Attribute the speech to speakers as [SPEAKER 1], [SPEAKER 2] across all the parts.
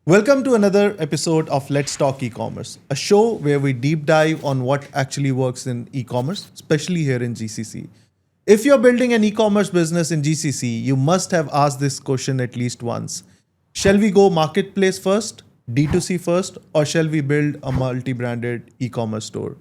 [SPEAKER 1] Welcome to another episode of Let's Talk E-commerce, a show where we deep dive on what actually works in e-commerce, especially here in GCC. If you're building an e-commerce business in GCC, you must have asked this question at least once. Shall we go marketplace first, D2C first, or shall we build a multi-branded e-commerce store?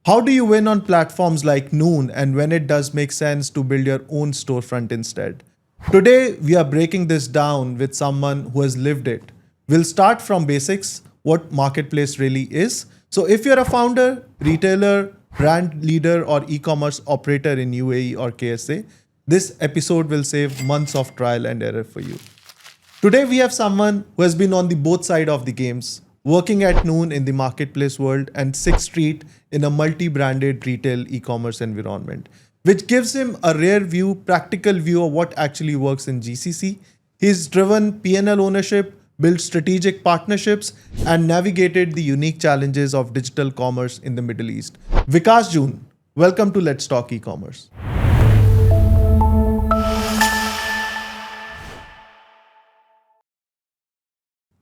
[SPEAKER 1] How do you win on platforms like Noon and when it does make sense to build your own storefront instead? Today, we are breaking this down with someone who has lived it. We'll start from basics, what marketplace really is. So, if you're a founder, retailer, brand leader, or e commerce operator in UAE or KSA, this episode will save months of trial and error for you. Today, we have someone who has been on the both side of the games, working at Noon in the marketplace world and Sixth Street in a multi-branded retail e-commerce environment, which gives him a rare view, practical view of what actually works in GCC. He's driven P&L ownership, built strategic partnerships, and navigated the unique challenges of digital commerce in the Middle East. Vikas Joon, welcome to Let's Talk E-commerce.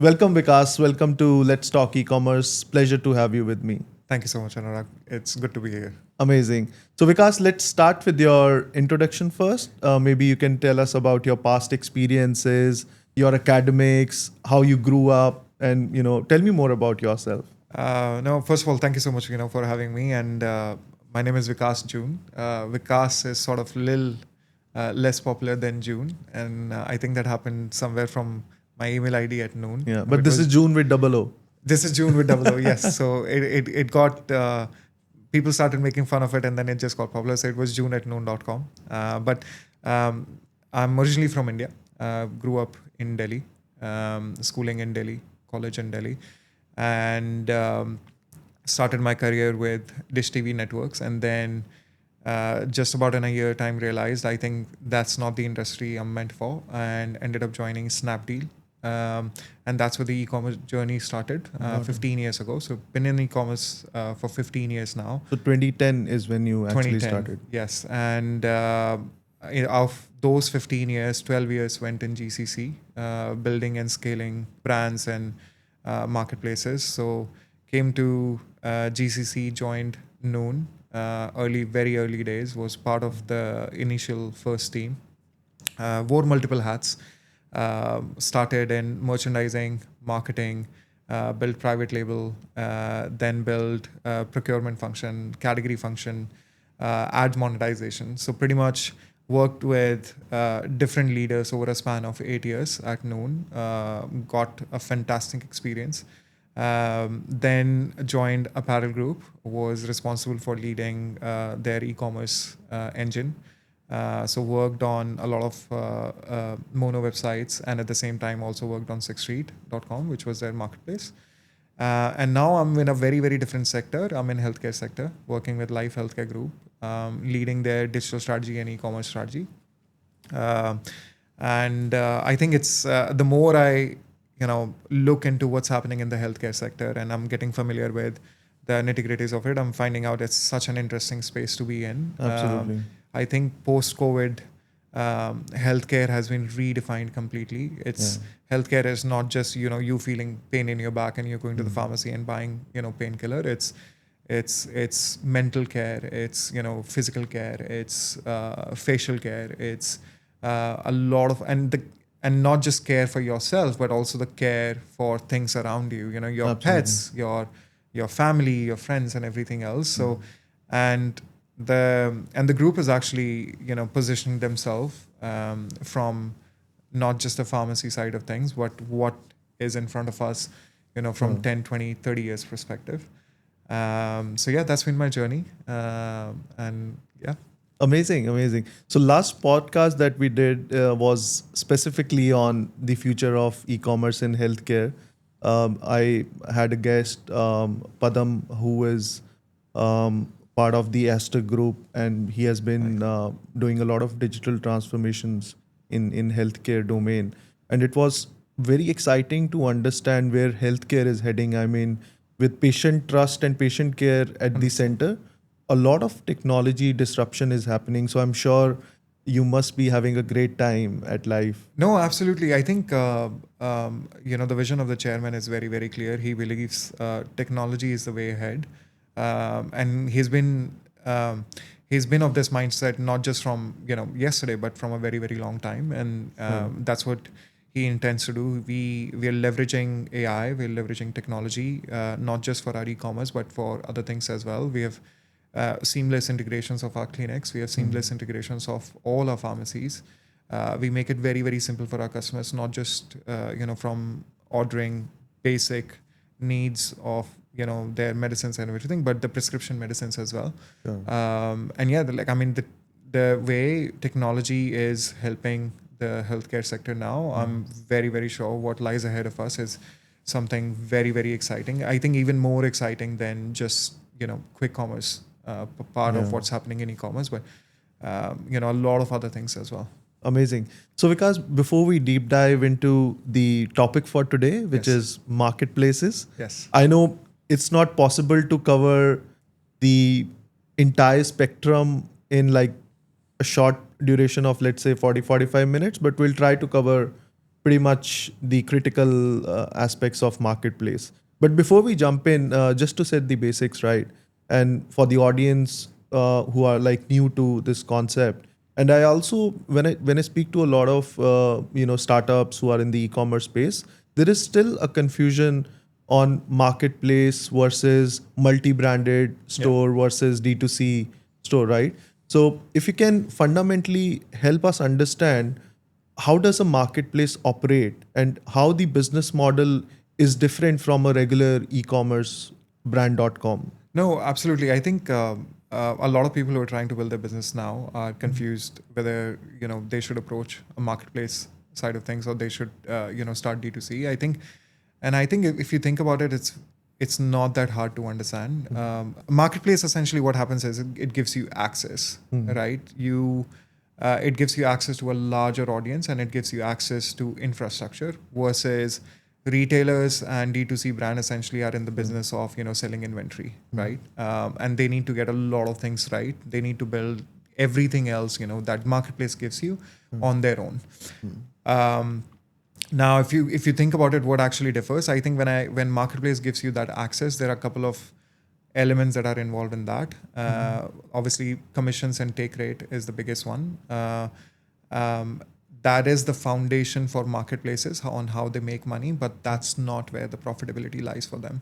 [SPEAKER 1] Welcome, Vikas. Welcome to Let's Talk E-commerce. Pleasure to have you with me.
[SPEAKER 2] Thank you so much, Anurag. It's good to be here.
[SPEAKER 1] Amazing. So, Vikas, let's start with your introduction first. Maybe you can tell us about your past experiences, your academics, how you grew up, and tell me more about yourself.
[SPEAKER 2] No, first of all, thank you so much, for having me. And my name is Vikas Joon. Vikas is sort of little less popular than June, and I think that happened somewhere from my email ID at Noon.
[SPEAKER 1] Yeah, but this is June with double O.
[SPEAKER 2] This is June with double O, yes. So it got, people started making fun of it and then it just got popular. So it was june@noon.com. But I'm originally from India. Grew up in Delhi, schooling in Delhi, college in Delhi. And started my career with Dish TV networks. And then just about in a year time realized I think that's not the industry I'm meant for, and ended up joining Snapdeal. And that's where the e-commerce journey started 15 years ago. So been in e-commerce for 15 years now.
[SPEAKER 1] So 2010 is when you actually started.
[SPEAKER 2] Yes. And of those 15 years, 12 years went in GCC, building and scaling brands and marketplaces. So came to GCC, joined Noon, very early days, was part of the initial first team, wore multiple hats. Started in merchandising, marketing, built private label, then built procurement function, category function, ad monetization. So pretty much worked with different leaders over a span of 8 years at Noon. Got a fantastic experience. Then joined Apparel Group, was responsible for leading their e-commerce engine. So worked on a lot of mono websites, and at the same time also worked on sixthstreet.com, which was their marketplace. And now I'm in a very, very different sector. I'm in healthcare sector, working with Life Healthcare Group, leading their digital strategy and e-commerce strategy. And I think it's the more I look into what's happening in the healthcare sector, and I'm getting familiar with the nitty-gritties of it, I'm finding out it's such an interesting space to be in.
[SPEAKER 1] Absolutely.
[SPEAKER 2] I think post-COVID, healthcare has been redefined completely. Healthcare is not just you feeling pain in your back and you're going to the pharmacy and buying painkiller. It's mental care. It's physical care. It's facial care. It's a lot of and not just care for yourself, but also the care for things around you. Your
[SPEAKER 1] Absolutely.
[SPEAKER 2] Pets, your family, your friends, and everything else. So and the group is actually positioning themselves from not just the pharmacy side of things, but what is in front of us from 10, 20, 30 years perspective. So yeah, that's been my journey. And yeah.
[SPEAKER 1] Amazing. So last podcast that we did was specifically on the future of e-commerce in healthcare. I had a guest, Padam, who is part of the Aster Group, and he has been doing a lot of digital transformations in healthcare domain. And it was very exciting to understand where healthcare is heading. I mean, with patient trust and patient care at the center, a lot of technology disruption is happening. So I'm sure you must be having a great time at life.
[SPEAKER 2] No, absolutely. I think the vision of the chairman is very, very clear. He believes technology is the way ahead, and he's been of this mindset not just from yesterday, but from a very, very long time, and that's what he intends to do. We are leveraging AI, we're leveraging technology, not just for our e-commerce, but for other things as well. We have seamless integrations of our clinics. We have seamless integrations of all our pharmacies. We make it very, very simple for our customers, not just from ordering basic needs of their medicines and everything, but the prescription medicines as well.
[SPEAKER 1] Sure.
[SPEAKER 2] And yeah, the way technology is helping the healthcare sector now, I'm very, very sure what lies ahead of us is something very, very exciting. I think even more exciting than just quick commerce part of what's happening in e-commerce, but a lot of other things as well.
[SPEAKER 1] Amazing. So Vikas, before we deep dive into the topic for today, which
[SPEAKER 2] Yes.
[SPEAKER 1] is marketplaces,
[SPEAKER 2] Yes.
[SPEAKER 1] I know it's not possible to cover the entire spectrum in like a short duration of, let's say, 40-45 minutes, but we'll try to cover pretty much the critical aspects of marketplace. But before we jump in, just to set the basics right, and for the audience who are like new to this concept, and I also, when I speak to a lot of startups who are in the e-commerce space, there is still a confusion on marketplace versus multi-branded store versus D2C store, right? So if you can fundamentally help us understand how does a marketplace operate and how the business model is different from a regular e-commerce brand.com.
[SPEAKER 2] No, absolutely. I think a lot of people who are trying to build their business now are confused whether they should approach a marketplace side of things or they should start D2C. I think if you think about it, it's not that hard to understand. Marketplace, essentially what happens is it gives you access, right? It gives you access to a larger audience and it gives you access to infrastructure, versus retailers and D2C brand essentially are in the business of selling inventory, right? And they need to get a lot of things right. They need to build everything else that marketplace gives you on their own. Now, if you think about it, what actually differs? I think when marketplace gives you that access, there are a couple of elements that are involved in that. Obviously, commissions and take rate is the biggest one. That is the foundation for marketplaces on how they make money, but that's not where the profitability lies for them.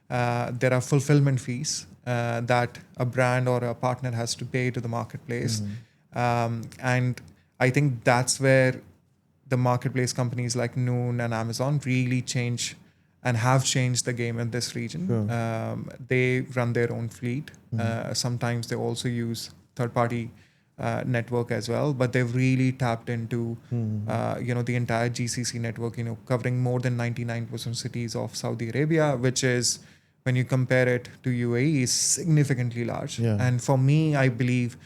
[SPEAKER 2] There are fulfillment fees that a brand or a partner has to pay to the marketplace. And I think that's where the marketplace companies like Noon and Amazon really change and have changed the game in this region.
[SPEAKER 1] Sure.
[SPEAKER 2] They run their own fleet. Sometimes they also use third-party network as well, but they've really tapped into the entire GCC network, covering more than 99% cities of Saudi Arabia, which is, when you compare it to UAE, is significantly large.
[SPEAKER 1] Yeah.
[SPEAKER 2] And for me, I believe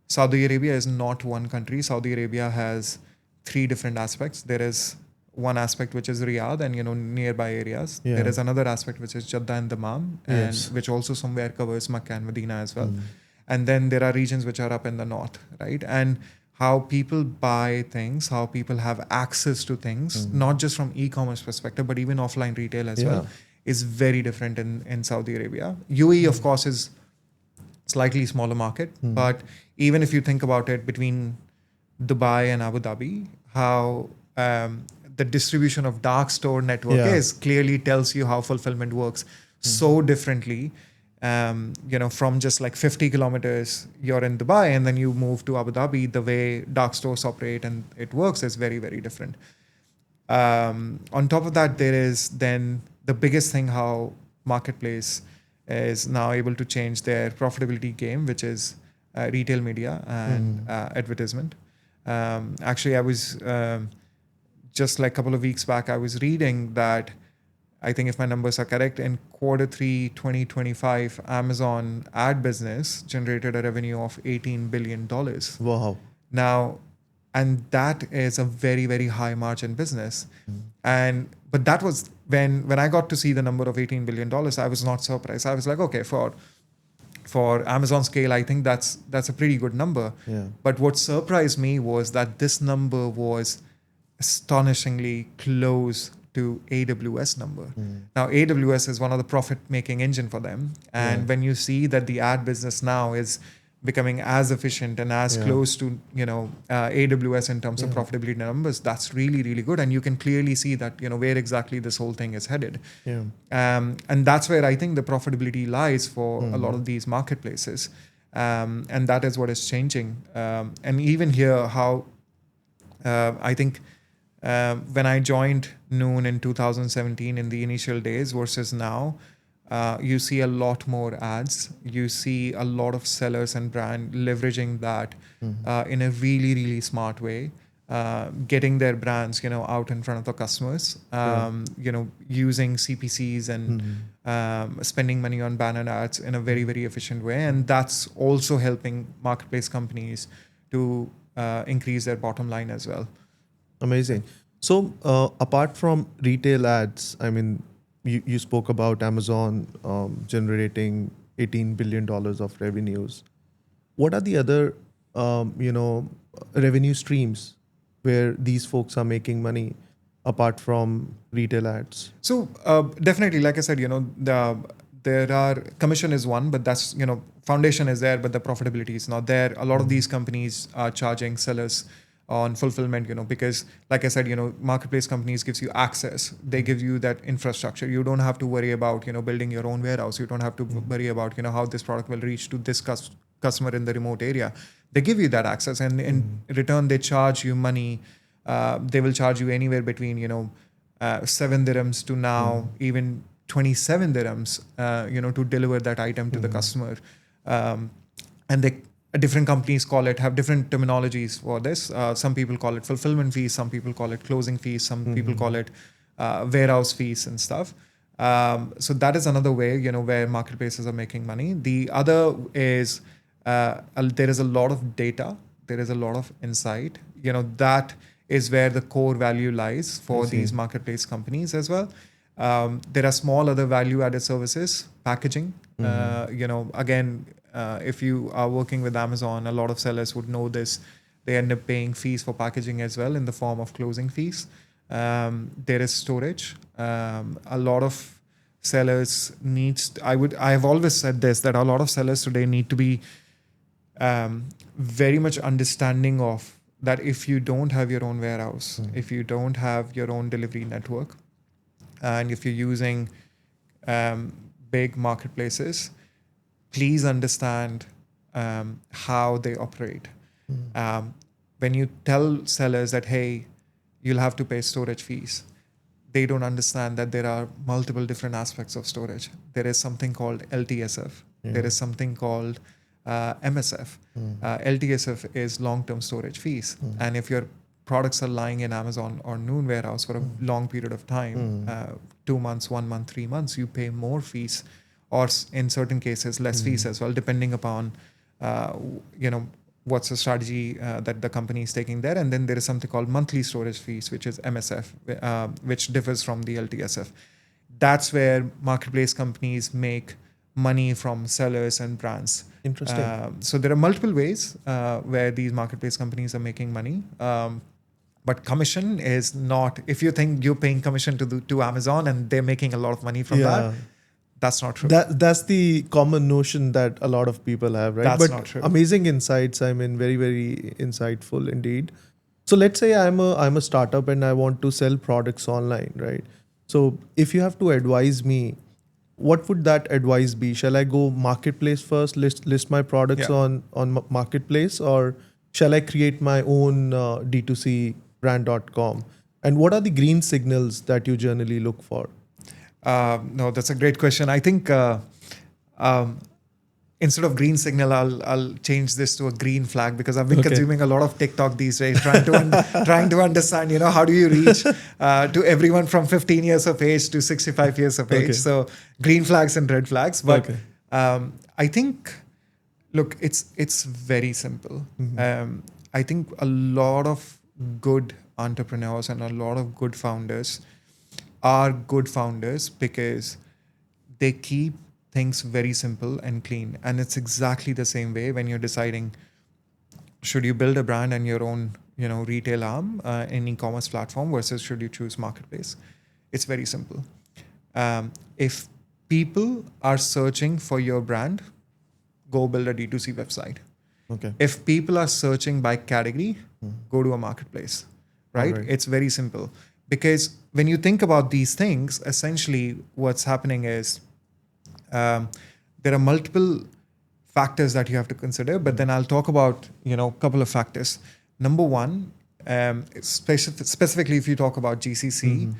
[SPEAKER 2] Saudi Arabia is not one country. Saudi Arabia has 3 different aspects. There is one aspect which is Riyadh and nearby areas.
[SPEAKER 1] Yeah.
[SPEAKER 2] There is another aspect which is Jeddah and Dammam, and
[SPEAKER 1] Yes.
[SPEAKER 2] which also somewhere covers Makkah and Medina as well. And then there are regions which are up in the north, right? And how people buy things, how people have access to things, not just from e-commerce perspective, but even offline retail as well, is very different in Saudi Arabia. UAE, of course, is slightly smaller market, but even if you think about it, between Dubai and Abu Dhabi, how the distribution of dark store network is clearly tells you how fulfillment works so differently. From just like 50 kilometers, you're in Dubai, and then you move to Abu Dhabi, the way dark stores operate and it works is very, very different. On top of that, there is then the biggest thing, how marketplace is now able to change their profitability game, which is retail media and advertisement. Actually, I was just like a couple of weeks back, I was reading that, I think if my numbers are correct, in Q3 2025, Amazon ad business generated a revenue of $18 billion.
[SPEAKER 1] Wow.
[SPEAKER 2] Now, and that is a very, very high margin business. But that was when I got to see the number of $18 billion, I was not surprised. I was like, okay, for For Amazon scale, I think that's a pretty good number.
[SPEAKER 1] Yeah.
[SPEAKER 2] But what surprised me was that this number was astonishingly close to AWS number. Now, AWS is one of the profit-making engine for them, and
[SPEAKER 1] Yeah.
[SPEAKER 2] when you see that the ad business now is becoming as efficient and as
[SPEAKER 1] Yeah.
[SPEAKER 2] close to AWS in terms of profitability numbers, that's really, really good, and you can clearly see that where exactly this whole thing is headed.
[SPEAKER 1] Yeah.
[SPEAKER 2] And that's where I think the profitability lies for a lot of these marketplaces, and that is what is changing. And even here, how I think when I joined Noon in 2017 in the initial days versus now, you see a lot more ads. You see a lot of sellers and brand leveraging that in a really, really smart way, getting their brands, out in front of the customers, using CPCs and spending money on banner ads in a very, very efficient way. And that's also helping marketplace companies to increase their bottom line as well.
[SPEAKER 1] Amazing. So apart from retail ads, I mean, you spoke about Amazon generating $18 billion of revenues. What are the other, revenue streams where these folks are making money apart from retail ads?
[SPEAKER 2] So definitely, like I said, there are commission is one, but that's foundation is there, but the profitability is not there. A lot of these companies are charging sellers on fulfillment, because like I said, marketplace companies gives you access. They give you that infrastructure. You don't have to worry about building your own warehouse. You don't have to worry about how this product will reach to this customer in the remote area. They give you that access, and in return they charge you money. They will charge you anywhere between 7 dirhams to now even 27 dirhams to deliver that item to the customer. And they different companies have different terminologies for this. Some people call it fulfillment fees, some people call it closing fees, some people call it warehouse fees and stuff. So that is another way where marketplaces are making money. The other is there is a lot of data, there is a lot of insight. That is where the core value lies for these marketplace companies as well. There are small other value added services, packaging. Again, if you are working with Amazon, a lot of sellers would know this. They end up paying fees for packaging as well in the form of closing fees. There is storage. A lot of sellers I have always said this, that a lot of sellers today need to be very much understanding of that. If you don't have your own warehouse, if you don't have your own delivery network, and if you're using big marketplaces, please understand how they operate. When you tell sellers that, hey, you'll have to pay storage fees, they don't understand that there are multiple different aspects of storage. There is something called LTSF. There is something called MSF. LTSF is long-term storage fees. And if your products are lying in Amazon or Noon warehouse for a long period of time, 2 months, 1 month, 3 months, you pay more fees, or in certain cases less fees as well, depending upon what's the strategy that the company is taking there. And then there is something called monthly storage fees, which is MSF, which differs from the LTSF. That's where marketplace companies make money from sellers and brands.
[SPEAKER 1] Interesting.
[SPEAKER 2] So there are multiple ways where these marketplace companies are making money. But commission is not, if you think you're paying commission to Amazon and they're making a lot of money from that, that's not true.
[SPEAKER 1] That's the common notion that a lot of people have, right?
[SPEAKER 2] That's not true.
[SPEAKER 1] Amazing insights. I mean, very, very insightful indeed. So let's say I'm a startup and I want to sell products online, right? So if you have to advise me, what would that advice be? Shall I go marketplace first, list my products on marketplace, or shall I create my own D2C brand.com? And what are the green signals that you generally look for?
[SPEAKER 2] No, that's a great question. I think instead of green signal, I'll change this to a green flag, because I've been consuming a lot of TikTok these days, trying to understand, how do you reach to everyone from 15 years of age to 65 years of age. So green flags and red flags. But I think, look, it's very simple. I think a lot of good entrepreneurs and a lot of good founders are good founders because they keep things very simple and clean. And it's exactly the same way when you're deciding, should you build a brand and your own, retail arm in e-commerce platform versus should you choose marketplace? It's very simple. If people are searching for your brand, go build a D2C website.
[SPEAKER 1] Okay.
[SPEAKER 2] If people are searching by category, go to a marketplace, right?
[SPEAKER 1] Alright.
[SPEAKER 2] It's very simple. Because when you think about these things, essentially what's happening is there are multiple factors that you have to consider, but then I'll talk about, a couple of factors. Number one, specifically if you talk about GCC,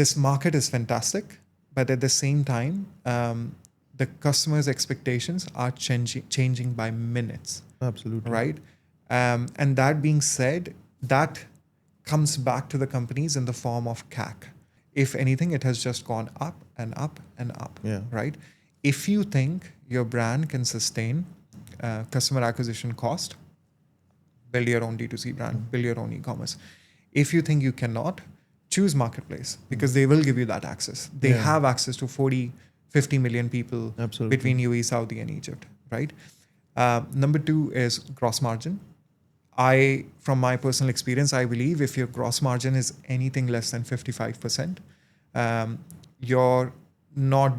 [SPEAKER 2] this market is fantastic, but at the same time, the customers' expectations are changing by minutes.
[SPEAKER 1] Absolutely.
[SPEAKER 2] Right? And that being said, that comes back to the companies in the form of CAC. If anything, it has just gone up and up and up.
[SPEAKER 1] Yeah.
[SPEAKER 2] Right? If you think your brand can sustain customer acquisition cost, build your own D2C brand, build your own e-commerce. If you think you cannot, choose marketplace because they will give you that access. They have access to 40, 50 million people between UAE, Saudi and Egypt, right? Number two is gross margin. From my personal experience, I believe if your gross margin is anything less than 55%, you'll not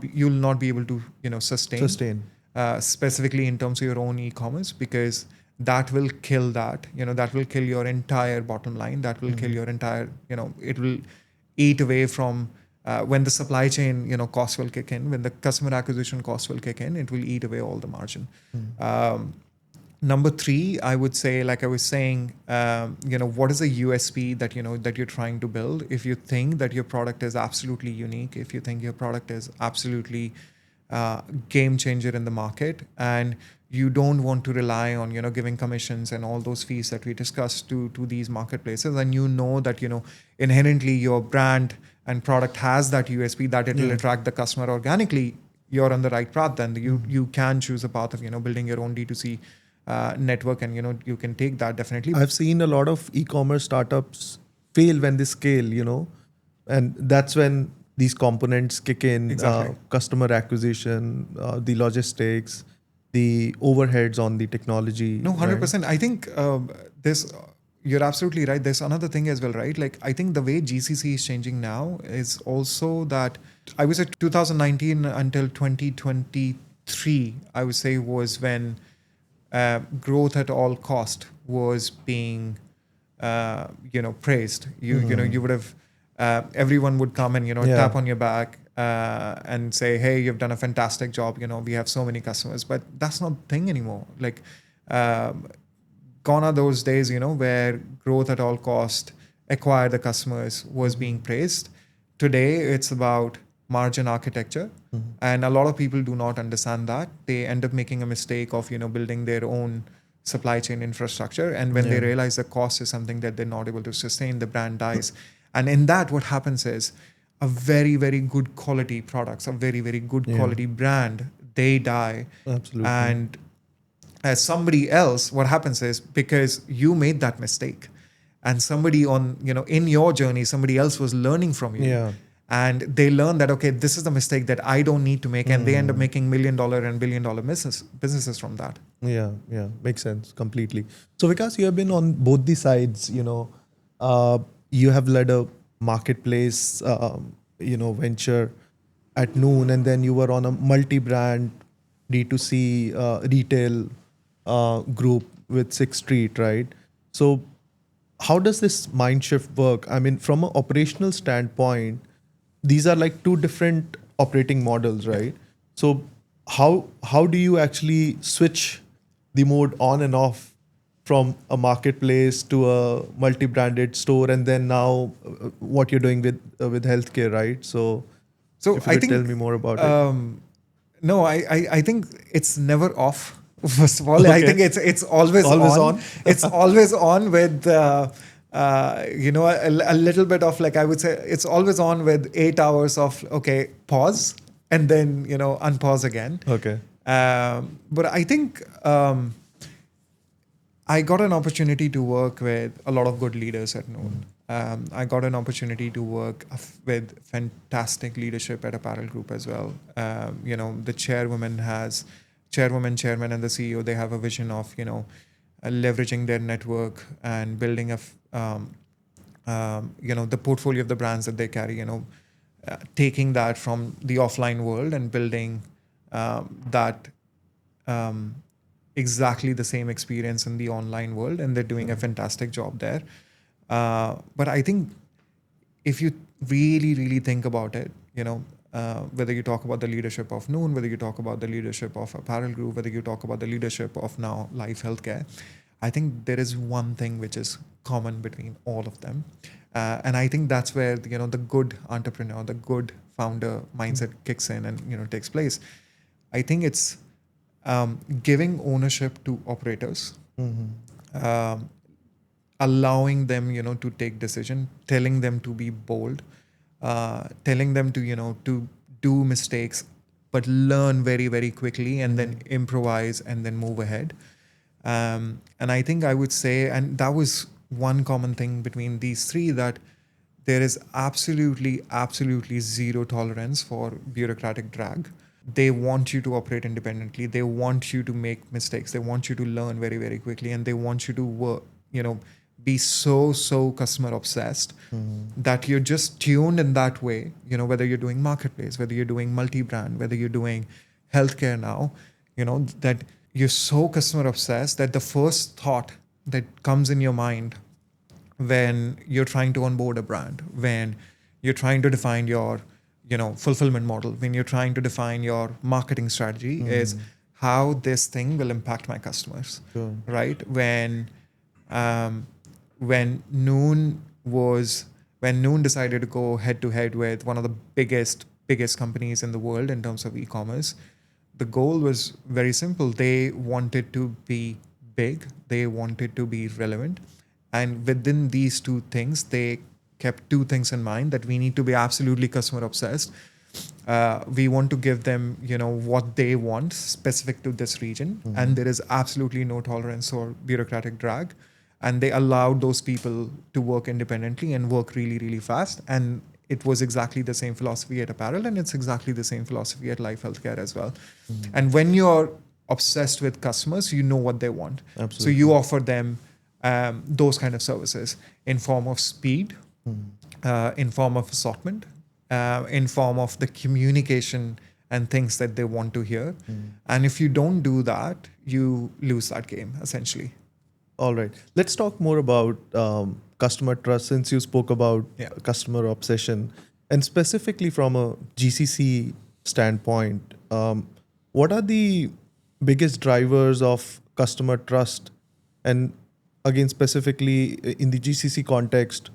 [SPEAKER 2] be able to, sustain. Specifically in terms of your own e-commerce, because that will kill that, that will kill your entire bottom line. That will kill your entire, it will eat away from when the supply chain, costs will kick in, when the customer acquisition costs will kick in, it will eat away all the margin. Number three, I would say, like I was saying, what is a USP that, that you're trying to build? If you think that your product is absolutely unique, if you think your product is absolutely game changer in the market, and you don't want to rely on, giving commissions and all those fees that we discussed to these marketplaces, and that, inherently your brand and product has that USP that it will attract the customer organically, you're on the right path. Then you can choose a path of, building your own D2C network, and, you can take that definitely.
[SPEAKER 1] I've seen a lot of e-commerce startups fail when they scale, and that's when these components kick in,
[SPEAKER 2] Exactly.
[SPEAKER 1] customer acquisition, the logistics, the overheads on the technology.
[SPEAKER 2] No, 100%. I think you're absolutely right. There's another thing as well, right? Like, I think the way GCC is changing now is also that I would say 2019 until 2023, I would say was when growth at all cost was being, praised. You would have, everyone would come and, tap on your back and say, hey, you've done a fantastic job. We have so many customers, but that's not the thing anymore. Like, gone are those days, where growth at all cost, acquire the customers was being praised. Today, it's about margin architecture. And a lot of people do not understand that. They end up making a mistake of, building their own supply chain infrastructure. And when they realize the cost is something that they're not able to sustain, the brand dies. And in that, what happens is a very, very good quality products, a very, very good quality brand, they die.
[SPEAKER 1] Absolutely.
[SPEAKER 2] And as somebody else, what happens is because you made that mistake and somebody on, in your journey, somebody else was learning from you.
[SPEAKER 1] Yeah.
[SPEAKER 2] And they learn that, okay, this is the mistake that I don't need to make. And they end up making $1 million and $1 billion businesses from that.
[SPEAKER 1] Yeah. Makes sense completely. So Vikas, you have been on both the sides, you have led a marketplace, venture at Noon, and then you were on a multi-brand D2C retail group with Sixth Street, right? So how does this mind shift work? I mean, from an operational standpoint, these are like two different operating models, right? So how do you actually switch the mode on and off from a marketplace to a multi-branded store, and then now what you're doing with healthcare, right? So if you could tell me more about it.
[SPEAKER 2] No, I think it's never off. First of all, I think it's always on. It's always on with a little bit of, like, I would say it's always on with 8 hours of pause and then unpause again.
[SPEAKER 1] Okay.
[SPEAKER 2] But I think I got an opportunity to work with a lot of good leaders at Noon. I got an opportunity to work with fantastic leadership at Apparel Group as well. The chairman, and the CEO, they have a vision of, leveraging their network and building the portfolio of the brands that they carry, taking that from the offline world and building that exactly the same experience in the online world, and they're doing a fantastic job there. But I think if you really, really think about it, whether you talk about the leadership of Noon, whether you talk about the leadership of Apparel Group, whether you talk about the leadership of now Life Healthcare, I think there is one thing which is common between all of them. And I think that's where, the good entrepreneur, the good founder mindset kicks in and, takes place. I think it's giving ownership to operators, allowing them, to take decision, telling them to be bold, telling them to, to do mistakes, but learn very, very quickly and then improvise and then move ahead. And I think I would say, and that was one common thing between these three, that there is absolutely, absolutely zero tolerance for bureaucratic drag. They want you to operate independently. They want you to make mistakes. They want you to learn very, very quickly. And they want you to work, be so customer obsessed that you're just tuned in that way, whether you're doing marketplace, whether you're doing multi-brand, whether you're doing healthcare now, that you're so customer obsessed that the first thought that comes in your mind when you're trying to onboard a brand, when you're trying to define your, fulfillment model, when you're trying to define your marketing strategy is how this thing will impact my customers, right? When Noon decided to go head to head with one of the biggest companies in the world in terms of e-commerce, the goal was very simple. They wanted to be big. They wanted to be relevant. And within these two things, they kept two things in mind: that we need to be absolutely customer obsessed. We want to give them, what they want specific to this region. And there is absolutely no tolerance for bureaucratic drag. And they allowed those people to work independently and work really, really fast. And it was exactly the same philosophy at Apparel, and it's exactly the same philosophy at Life Healthcare as well. And when you're obsessed with customers, you know what they want.
[SPEAKER 1] Absolutely.
[SPEAKER 2] So you offer them those kind of services in form of speed, in form of assortment, in form of the communication and things that they want to hear. And if you don't do that, you lose that game, essentially.
[SPEAKER 1] All right. Let's talk more about customer trust, since you spoke about customer obsession. And specifically from a GCC standpoint, what are the biggest drivers of customer trust? And again, specifically in the GCC context,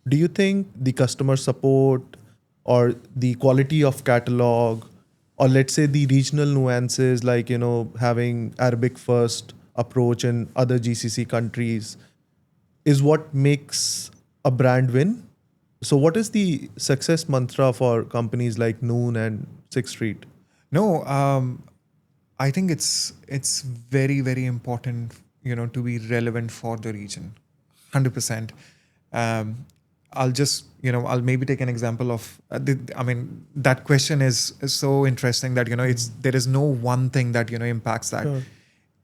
[SPEAKER 1] do you think the customer support or the quality of catalog, or let's say the regional nuances, like, having Arabic first approach in other GCC countries, is what makes a brand win? So what is the success mantra for companies like Noon and Sixth Street?
[SPEAKER 2] No, I think it's very, very important, to be relevant for the region, 100%. I'll just, I'll maybe take an example of, that question is so interesting that, there is no one thing that, impacts that.
[SPEAKER 1] Sure.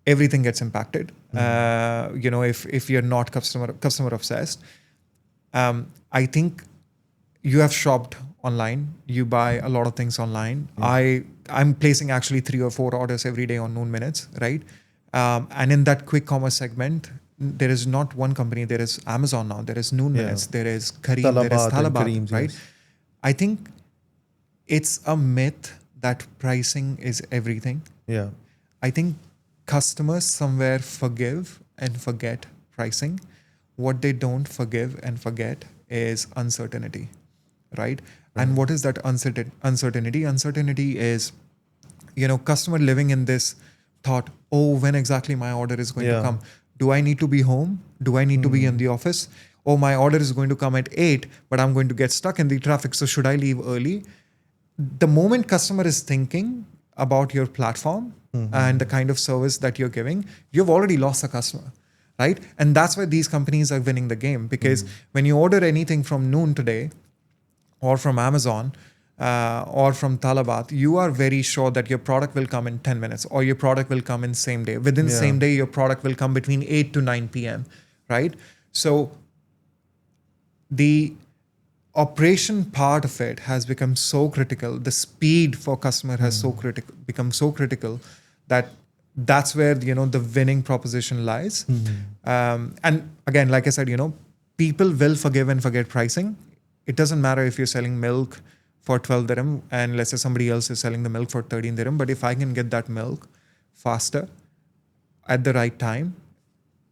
[SPEAKER 2] Everything gets impacted. If you're not customer obsessed, I think you have shopped online, you buy a lot of things online. I'm placing actually 3 or 4 orders every day on Noon Minutes, right? And in that quick commerce segment, there is not one company. There is Amazon now. There is Noon Minutes. There is Kareem. There is Talabat, right? Yes. I think it's a myth that pricing is everything.
[SPEAKER 1] Yeah.
[SPEAKER 2] I think customers somewhere forgive and forget pricing. What they don't forgive and forget is uncertainty, right? And what is that uncertainty? Uncertainty is, customer living in this thought, when exactly my order is going to come. Do I need to be home? Do I need to be in the office? Oh, my order is going to come at 8, but I'm going to get stuck in the traffic. So should I leave early? The moment customer is thinking about your platform and the kind of service that you're giving, you've already lost a customer, right? And that's why these companies are winning the game, because when you order anything from Noon today or from Amazon or from Talabat, you are very sure that your product will come in 10 minutes or your product will come in same day. Within same day, your product will come between 8 to 9 p.m., right? So the operation part of it has become so critical. The speed for customer has become so critical that that's where, the winning proposition lies. And again, like I said, people will forgive and forget pricing. It doesn't matter if you're selling milk for 12 dirham and let's say somebody else is selling the milk for 13 dirham. But if I can get that milk faster at the right time,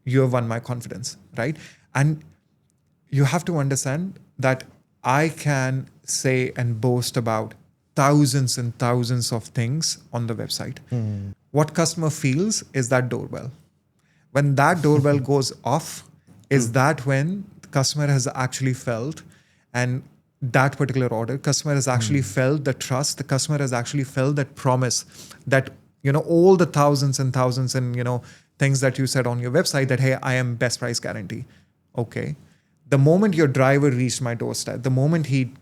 [SPEAKER 2] you have won my confidence, right? And you have to understand that I can say and boast about thousands and thousands of things on the website. What customer feels is that doorbell. When that doorbell goes off, is that when the customer has actually felt, and that particular order, customer has actually felt the trust, the customer has actually felt that promise, that, all the thousands and thousands and, things that you said on your website that, hey, I am best price guarantee. Okay. The moment your driver reached my doorstep, the moment he,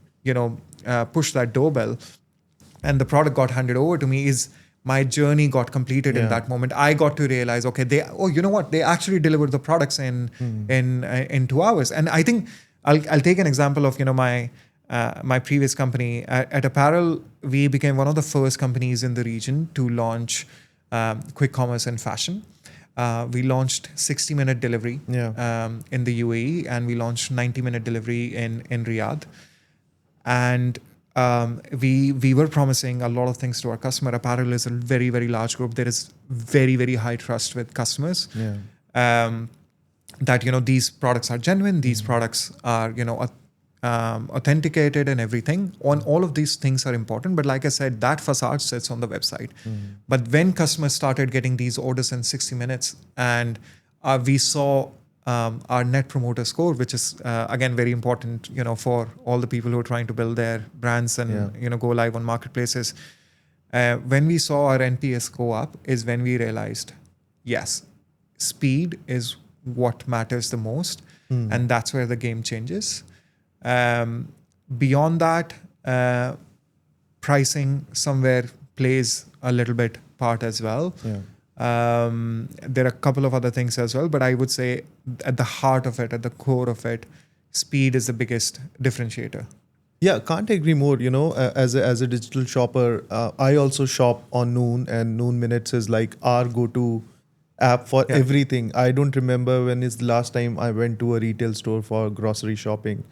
[SPEAKER 2] pushed that doorbell and the product got handed over to me, is my journey got completed in that moment. I got to realize, okay, they actually delivered the products in 2 hours. And I think I'll take an example of, my previous company at Apparel. We became one of the first companies in the region to launch quick commerce in fashion. We launched 60-minute delivery in the UAE, and we launched 90-minute delivery in Riyadh. And we were promising a lot of things to our customer. Apparel is a very, very large group. There is very, very high trust with customers. That, these products are genuine. These products are, authenticated and everything. All of these things are important. But like I said, that facade sits on the website. But when customers started getting these orders in 60 minutes and we saw our net promoter score, which is again very important, for all the people who are trying to build their brands and go live on marketplaces. When we saw our NPS go up, is when we realized, yes, speed is what matters the most, and that's where the game changes. Beyond that, pricing somewhere plays a little bit part as well. There are a couple of other things as well, but I would say at the heart of it, at the core of it, speed is the biggest differentiator.
[SPEAKER 1] Yeah, can't agree more. As a digital shopper, I also shop on Noon, and Noon Minutes is like our go-to app for everything. I don't remember when is the last time I went to a retail store for grocery shopping.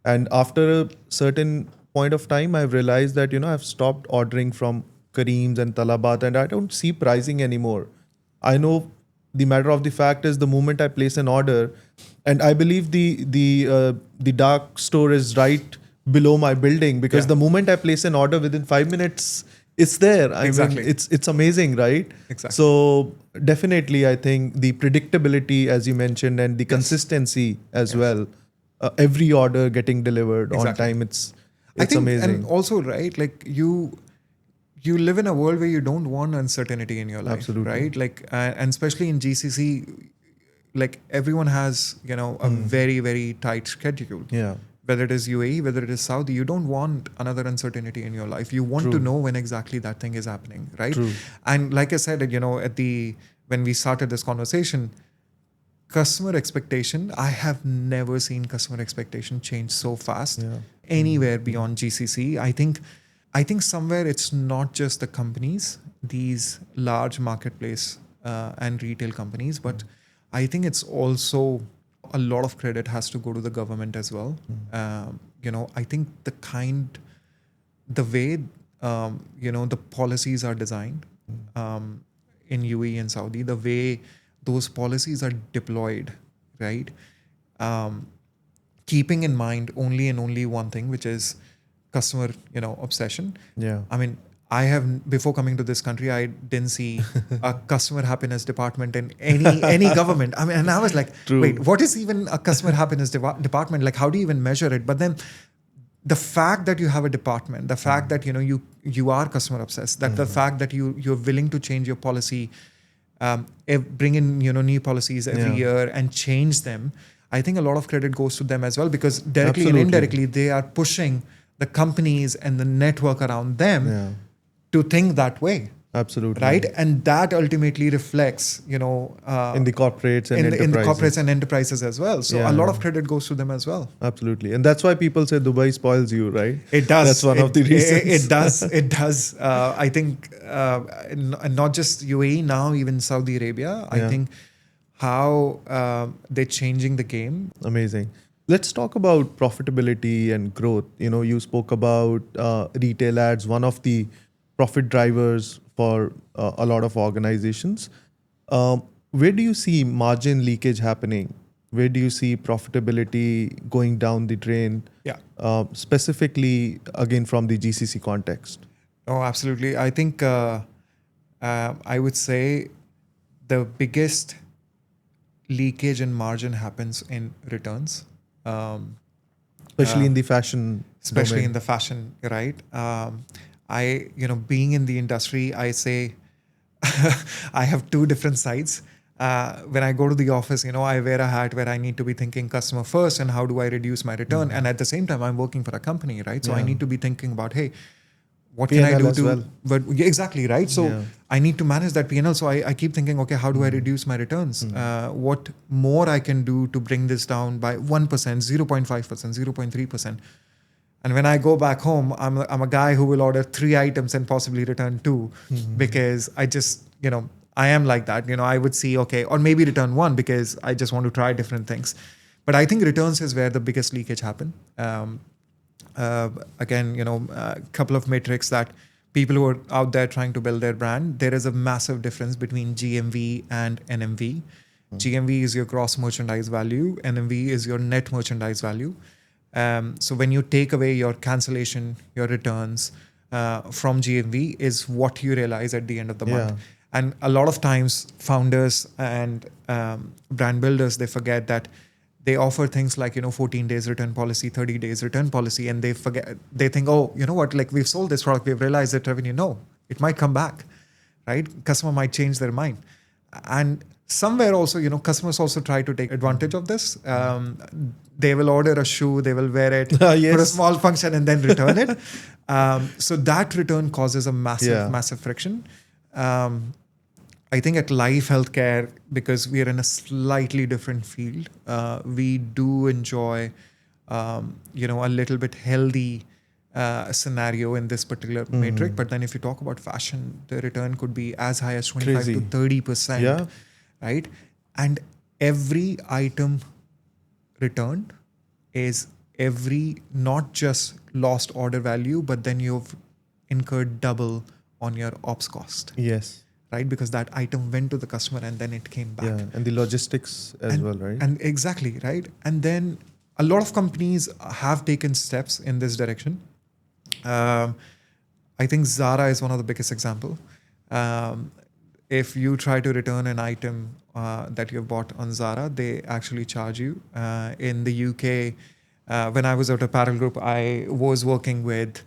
[SPEAKER 1] And after a certain point of time, I've realized that, I've stopped ordering from Kareem's and Talabat, and I don't see pricing anymore. I know the matter of the fact is the moment I place an order, and I believe the dark store is right below my building, because the moment I place an order, within 5 minutes, it's there. I mean, it's amazing, right?
[SPEAKER 2] Exactly.
[SPEAKER 1] So definitely, I think the predictability, as you mentioned, and the consistency as well. Every order getting delivered on time. It's amazing.
[SPEAKER 2] And also, right, like you live in a world where you don't want uncertainty in your life.
[SPEAKER 1] Absolutely.
[SPEAKER 2] Right? Like, and especially in GCC, like everyone has, a very, very tight schedule. Whether it is UAE, whether it is Saudi, you don't want another uncertainty in your life. You want to know when exactly that thing is happening, right? And like I said, when we started this conversation, customer expectation, I have never seen customer expectation change so fast anywhere beyond GCC. I think somewhere it's not just the companies, these large marketplace and retail companies, but I think it's also a lot of credit has to go to the government as well. I think the way, the policies are designed in UAE and Saudi, the way those policies are deployed, right? Keeping in mind only and only one thing, which is customer, obsession. I mean, before coming to this country, I didn't see a customer happiness department in any government. I mean, and I was like, wait, what is even a customer happiness department? Like, how do you even measure it? But then the fact that you have a department, the fact that, you are customer obsessed, that the fact that you're willing to change your policy bring in new policies every
[SPEAKER 1] Yeah.
[SPEAKER 2] year and change them, I think a lot of credit goes to them as well, because directly
[SPEAKER 1] Absolutely.
[SPEAKER 2] and indirectly they are pushing the companies and the network around them
[SPEAKER 1] Yeah.
[SPEAKER 2] to think that way.
[SPEAKER 1] Absolutely.
[SPEAKER 2] Right, and that ultimately reflects,
[SPEAKER 1] In the corporates and
[SPEAKER 2] in the
[SPEAKER 1] enterprises.
[SPEAKER 2] corporates and enterprises as well. So
[SPEAKER 1] Yeah.
[SPEAKER 2] a lot of credit goes to them as well.
[SPEAKER 1] Absolutely. And that's why people say Dubai spoils you, right?
[SPEAKER 2] It does.
[SPEAKER 1] That's one of the reasons.
[SPEAKER 2] It does. It does. I think not just UAE now, even Saudi Arabia. I
[SPEAKER 1] Yeah.
[SPEAKER 2] think how they're changing the game.
[SPEAKER 1] Amazing. Let's talk about profitability and growth. You spoke about retail ads, one of the profit drivers for a lot of organizations. Where do you see margin leakage happening? Where do you see profitability going down the drain?
[SPEAKER 2] Yeah.
[SPEAKER 1] Specifically, again, from the GCC context.
[SPEAKER 2] Oh, absolutely. I think I would say the biggest leakage in margin happens in returns.
[SPEAKER 1] Especially in the fashion
[SPEAKER 2] Especially
[SPEAKER 1] domain.
[SPEAKER 2] in the fashion, right? Being in the industry, I say I have two different sides. When I go to the office, I wear a hat where I need to be thinking customer first and how do I reduce my return. And at the same time, I'm working for a company, right? So I
[SPEAKER 1] Yeah.
[SPEAKER 2] need to be thinking about, hey, what can I
[SPEAKER 1] P&L
[SPEAKER 2] do
[SPEAKER 1] as
[SPEAKER 2] to,
[SPEAKER 1] well.
[SPEAKER 2] but yeah, exactly, right? So
[SPEAKER 1] Yeah.
[SPEAKER 2] I need to manage that P&L. So I keep thinking, okay, how do I reduce my returns? What more I can do to bring this down by 1%, 0.5%, 0.3%. And when I go back home, I'm a guy who will order 3 items and possibly return 2 because I just, I am like that. I would see, okay, or maybe return 1 because I just want to try different things. But I think returns is where the biggest leakage happen. Again, a couple of metrics that people who are out there trying to build their brand, there is a massive difference between GMV and NMV. GMV is your gross merchandise value. NMV is your net merchandise value. So when you take away your cancellation, your returns from GMV is what you realize at the end of the month.
[SPEAKER 1] Yeah.
[SPEAKER 2] And a lot of times founders and brand builders, they forget that they offer things like, 14 days return policy, 30 days return policy, and they think, oh, you know what, like we've sold this product, we've realized that revenue. No, it might come back, right? Customer might change their mind. And somewhere also, customers also try to take advantage of this. They will order a shoe, they will wear it
[SPEAKER 1] Yes.
[SPEAKER 2] for a small function and then return it. So that return causes a
[SPEAKER 1] Yeah.
[SPEAKER 2] massive friction. I think at Life Healthcare, because we are in a slightly different field, we do enjoy, a little bit healthy scenario in this particular metric. But then if you talk about fashion, the return could be as high as 25
[SPEAKER 1] Crazy.
[SPEAKER 2] to 30%,
[SPEAKER 1] Yeah.
[SPEAKER 2] right? And every item returned is not just lost order value, but then you've incurred double on your ops cost.
[SPEAKER 1] Yes.
[SPEAKER 2] Right, because that item went to the customer and then it came back.
[SPEAKER 1] Yeah. And the logistics as well, right?
[SPEAKER 2] And exactly, right. And then a lot of companies have taken steps in this direction. I think Zara is one of the biggest example. If you try to return an item that you've bought on Zara, they actually charge you. In the UK, when I was at Apparel Group, I was working with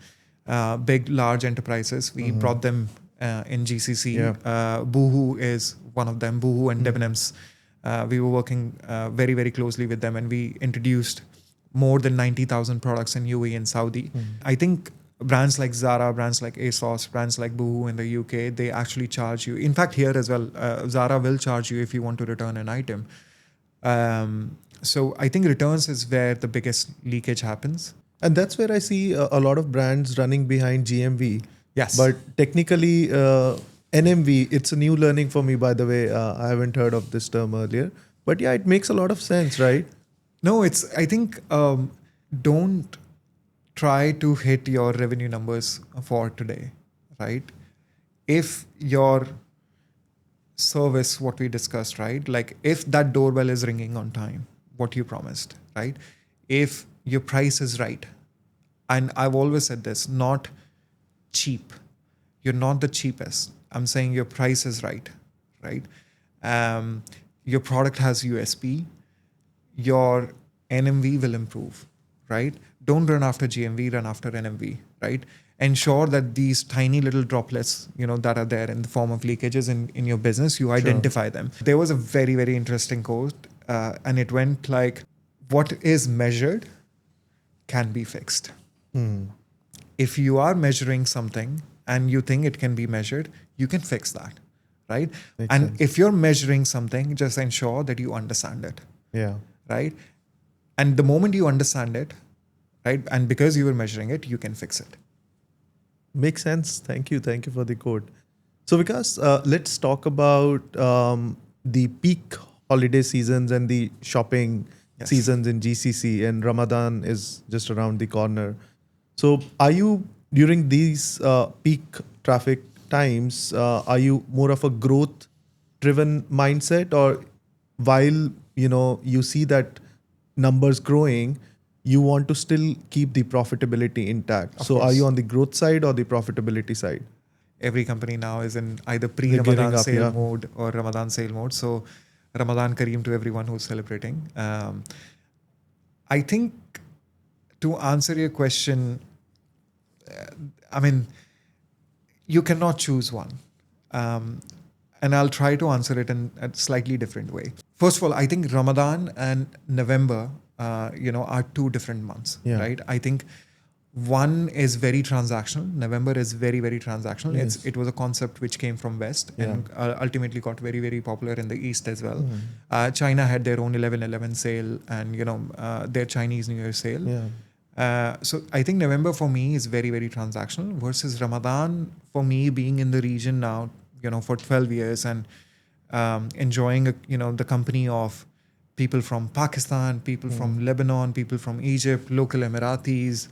[SPEAKER 2] big, large enterprises. We brought them in GCC.
[SPEAKER 1] Yeah.
[SPEAKER 2] Boohoo is one of them. Boohoo and Debenhams. We were working very, very closely with them, and we introduced more than 90,000 products in UAE and Saudi. I think brands like Zara, brands like ASOS, brands like Boohoo in the UK, they actually charge you. In fact, here as well, Zara will charge you if you want to return an item. So I think returns is where the biggest leakage happens.
[SPEAKER 1] And that's where I see a lot of brands running behind GMV.
[SPEAKER 2] Yes.
[SPEAKER 1] But technically, NMV, it's a new learning for me, by the way. I haven't heard of this term earlier. But yeah, it makes a lot of sense, right?
[SPEAKER 2] No, I think, don't try to hit your revenue numbers for today, right? If your service, what we discussed, right? Like if that doorbell is ringing on time, what you promised, right? If your price is right, and I've always said this, not cheap. You're not the cheapest. I'm saying your price is right? Your product has USP. Your NMV will improve, right? Don't run after GMV, run after NMV. right? Ensure that these tiny little droplets, that are there in the form of leakages in your business, you identify them. There was a very, very interesting quote, and it went like, what is measured can be fixed. If you are measuring something and you think it can be measured, you can fix that, right?
[SPEAKER 1] Makes
[SPEAKER 2] and
[SPEAKER 1] sense.
[SPEAKER 2] if you're measuring something, just ensure that you understand it,
[SPEAKER 1] Yeah.
[SPEAKER 2] right? And the moment you understand it, right, and because you were measuring it, you can fix it.
[SPEAKER 1] Makes sense. Thank you. Thank you for the quote. So, Vikas, let's talk about the peak holiday seasons and the shopping
[SPEAKER 2] Yes.
[SPEAKER 1] seasons in GCC, and Ramadan is just around the corner. So, are you during these peak traffic times? Are you more of a growth-driven mindset, or while you see that numbers growing, you want to still keep the profitability intact?
[SPEAKER 2] Of
[SPEAKER 1] So, are you
[SPEAKER 2] course.
[SPEAKER 1] on the growth side or the profitability side?
[SPEAKER 2] Every company now is in either
[SPEAKER 1] They're gearing
[SPEAKER 2] pre-Ramadan
[SPEAKER 1] up,
[SPEAKER 2] sale
[SPEAKER 1] yeah.
[SPEAKER 2] mode or Ramadan sale mode. So Ramadan Kareem to everyone who's celebrating. I think to answer your question, I mean, you cannot choose one. And I'll try to answer it in a slightly different way. First of all, I think Ramadan and November, are two different months,
[SPEAKER 1] Yeah.
[SPEAKER 2] right? I think one is very transactional. November is very, very transactional.
[SPEAKER 1] Yes.
[SPEAKER 2] It was a concept which came from West and ultimately got very, very popular in the East as well. China had their own 11/11 sale and, their Chinese New Year sale.
[SPEAKER 1] Yeah.
[SPEAKER 2] So I think November for me is very, very transactional versus Ramadan for me being in the region now, for 12 years and enjoying, the company of people from Pakistan, people from Lebanon, people from Egypt, local Emiratis.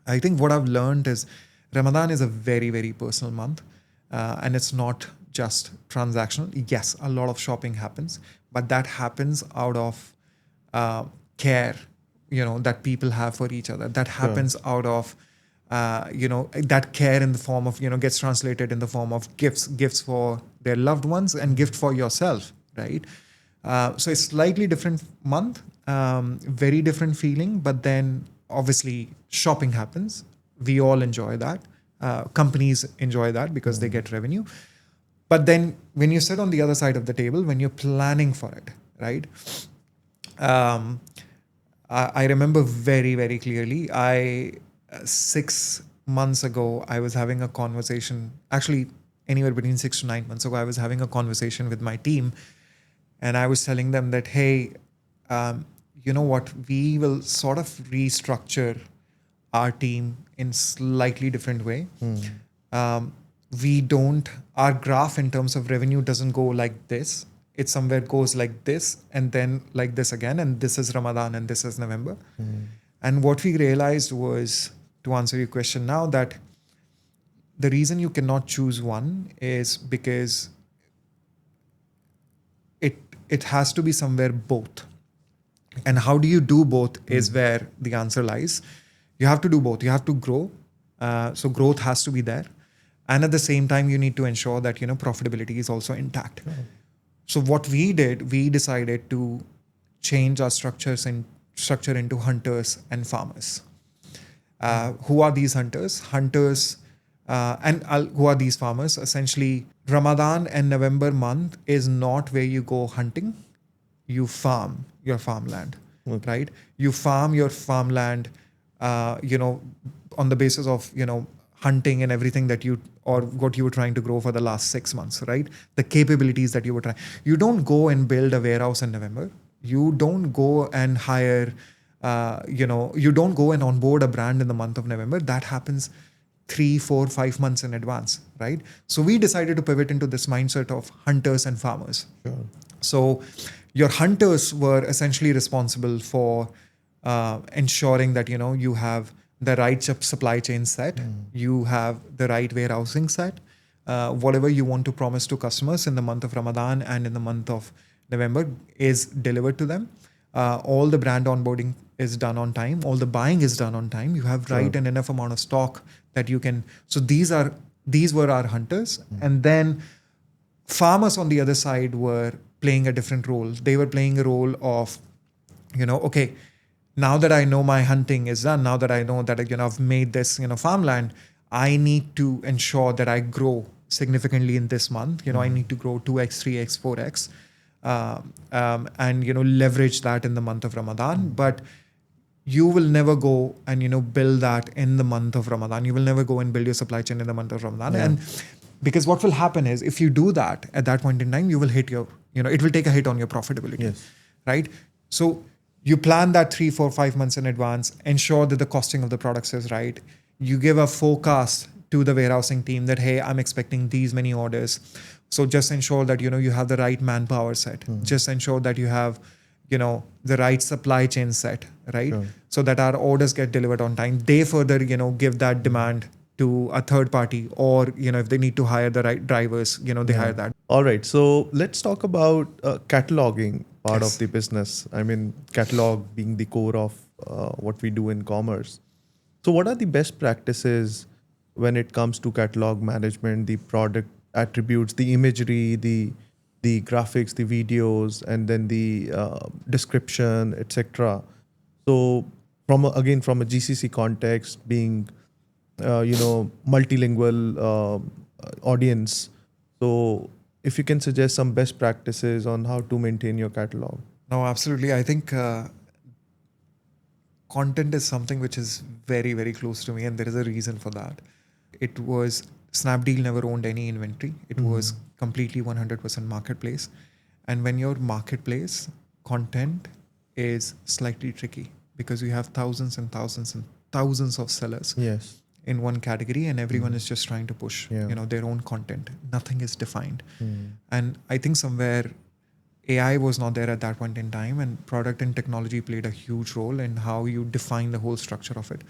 [SPEAKER 2] I think what I've learned is Ramadan is a very, very personal month, and it's not just transactional. Yes, a lot of shopping happens, but that happens out of care, that people have for each other. That happens out of, that care in the form of, gets translated in the form of gifts for their loved ones and gift for yourself, right? So it's slightly different month, very different feeling, but then obviously shopping happens. We all enjoy that. Companies enjoy that because they get revenue. But then when you sit on the other side of the table, when you're planning for it, right? I remember very, very clearly. 6 months ago, I was having a conversation, actually anywhere between 6 to 9 months ago, I was having a conversation with my team. And I was telling them that, hey, you know what, we will sort of restructure our team in slightly different way. Our graph in terms of revenue doesn't go like this. It somewhere goes like this and then like this again. And this is Ramadan and this is November. And what we realized was, to answer your question now, that the reason you cannot choose one is because it has to be somewhere both. And how do you do both is where the answer lies. You have to do both. You have to grow. So growth has to be there. And at the same time, you need to ensure that, profitability is also intact. So what we did, we decided to change our structure into hunters and farmers. Who are these hunters? Who are these farmers? Essentially, Ramadan and November month is not where you go hunting. You farm your farmland, right? You farm your farmland, on the basis of, hunting and everything what you were trying to grow for the last 6 months, right? The capabilities that you were trying. You don't go and build a warehouse in November. You don't go and hire, you don't go and onboard a brand in the month of November. That happens 3, 4, 5 months in advance, right? So we decided to pivot into this mindset of hunters and farmers. So your hunters were essentially responsible for ensuring that, you have the right supply chain set, you have the right warehousing set, whatever you want to promise to customers in the month of Ramadan and in the month of November is delivered to them. All the brand onboarding is done on time. All the buying is done on time. You have right and enough amount of stock that you can. So these were our hunters. And then farmers on the other side were playing a different role. They were playing a role of, okay, now that I know my hunting is done, now that I know that I've made this farmland, I need to ensure that I grow significantly in this month. I need to grow 2x, 3x, 4x, and leverage that in the month of Ramadan. But you will never go and build that in the month of Ramadan. You will never go and build your supply chain in the month of Ramadan.
[SPEAKER 1] Yeah.
[SPEAKER 2] And because what will happen is, if you do that at that point in time, you will hit your, it will take a hit on your profitability.
[SPEAKER 1] Yes.
[SPEAKER 2] Right? So you plan that 3, 4, 5 months in advance, ensure that the costing of the products is right. You give a forecast to the warehousing team that, hey, I'm expecting these many orders. So just ensure that, you have the right manpower set. Just ensure that you have, the right supply chain set, right?
[SPEAKER 1] Sure.
[SPEAKER 2] So that our orders get delivered on time. They further, give that demand to a third party, or, if they need to hire the right drivers, they hire that.
[SPEAKER 1] All right. So let's talk about cataloging part
[SPEAKER 2] Yes.
[SPEAKER 1] of the business. I mean, catalog being the core of what we do in commerce. So what are the best practices when it comes to catalog management, the product attributes, the imagery, the graphics, the videos, and then the description, etc. So from a GCC context, being multilingual audience. So if you can suggest some best practices on how to maintain your catalog.
[SPEAKER 2] No, absolutely. I think content is something which is very, very close to me, and there is a reason for that. It was Snapdeal never owned any inventory. It was completely 100% marketplace. And when you're marketplace, content is slightly tricky because you have thousands and thousands and thousands of sellers
[SPEAKER 1] Yes.
[SPEAKER 2] in one category, and everyone is just trying to push their own content. Nothing is defined. And I think somewhere AI was not there at that point in time, and product and technology played a huge role in how you define the whole structure of it.